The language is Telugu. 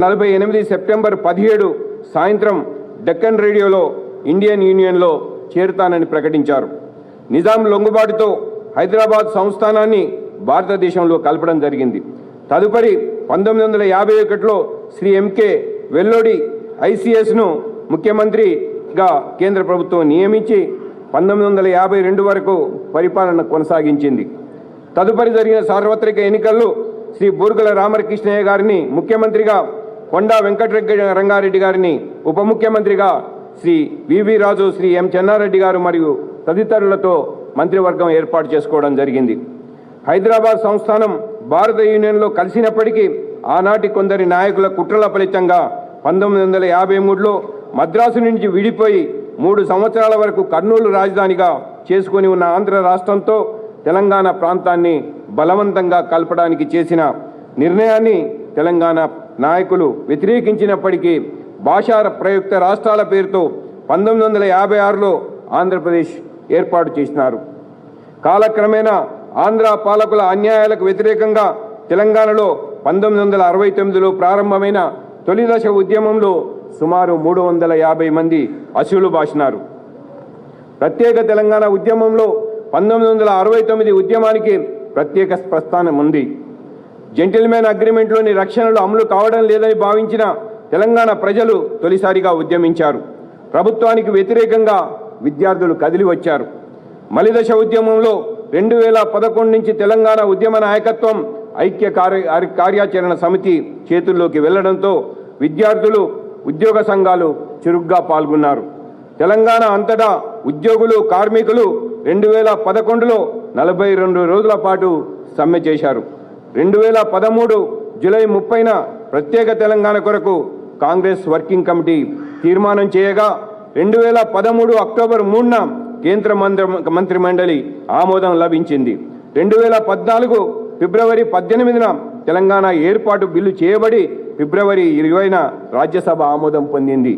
48 సెప్టెంబర్ 17 సాయంత్రం డెక్కన్ రేడియోలో ఇండియన్ యూనియన్లో చేరుతానని ప్రకటించారు. నిజాం లొంగుబాటుతో హైదరాబాద్ సంస్థానాన్ని భారతదేశంలో కలపడం జరిగింది. తదుపరి 1951లో శ్రీ ఎంకే వెల్లోడి ఐసిఎస్ను ముఖ్యమంత్రిగా కేంద్ర ప్రభుత్వం నియమించి 1952 వరకు పరిపాలన కొనసాగించింది. తదుపరి జరిగిన సార్వత్రిక ఎన్నికల్లో శ్రీ బూర్గుల రామకృష్ణయ్య గారిని ముఖ్యమంత్రిగా, కొండా వెంకటరంగారెడ్డి గారిని ఉప ముఖ్యమంత్రిగా, శ్రీ వివి రాజు, శ్రీ ఎం చెన్నారెడ్డి గారు మరియు తదితరులతో మంత్రివర్గం ఏర్పాటు చేసుకోవడం జరిగింది. హైదరాబాద్ సంస్థానం భారత యూనియన్లో కలిసినప్పటికీ ఆనాటి కొందరి నాయకుల కుట్రల ఫలితంగా 1953లో మద్రాసు నుంచి విడిపోయి 3 సంవత్సరాల వరకు కర్నూలు రాజధానిగా చేసుకొని ఉన్న ఆంధ్ర రాష్ట్రంతో తెలంగాణ ప్రాంతాన్ని బలవంతంగా కలపడానికి చేసిన నిర్ణయాన్ని తెలంగాణ నాయకులు వ్యతిరేకించినప్పటికీ భాషా ప్రయుక్త రాష్ట్రాల పేరుతో 1956లో ఆంధ్రప్రదేశ్ ఏర్పాటు చేసినారు. కాలక్రమేణా ఆంధ్ర పాలకుల అన్యాయాలకు వ్యతిరేకంగా తెలంగాణలో 1969లో ప్రారంభమైన తొలిదశ ఉద్యమంలో సుమారు 350 మంది అసువులు బాసినారు. ప్రత్యేక తెలంగాణ ఉద్యమంలో 1969 ఉద్యమానికి ప్రత్యేక ప్రస్థానం ఉంది. జెంటిల్మెన్ అగ్రిమెంట్లోని రక్షణలు అమలు కావడం లేదని భావించిన తెలంగాణ ప్రజలు తొలిసారిగా ఉద్యమించారు. ప్రభుత్వానికి వ్యతిరేకంగా విద్యార్థులు కదిలి వచ్చారు. మలిదశ ఉద్యమంలో 2011 నుంచి తెలంగాణ ఉద్యమ నాయకత్వం ఐక్య కార్యాచరణ సమితి చేతుల్లోకి వెళ్లడంతో విద్యార్థులు, ఉద్యోగ సంఘాలు చురుగ్గా పాల్గొన్నారు. తెలంగాణ అంతటా ఉద్యోగులు, కార్మికులు 2011లో 42 రోజుల పాటు సమ్మె చేశారు. 2013 జూలై 30న ప్రత్యేక తెలంగాణ కొరకు కాంగ్రెస్ వర్కింగ్ కమిటీ తీర్మానం చేయగా 2013 అక్టోబర్ 3న కేంద్ర మంత్రిమండలి ఆమోదం లభించింది. 2014 ఫిబ్రవరి 18న తెలంగాణ ఏర్పాటు బిల్లు చేయబడి ఫిబ్రవరి 20న రాజ్యసభ ఆమోదం పొందింది.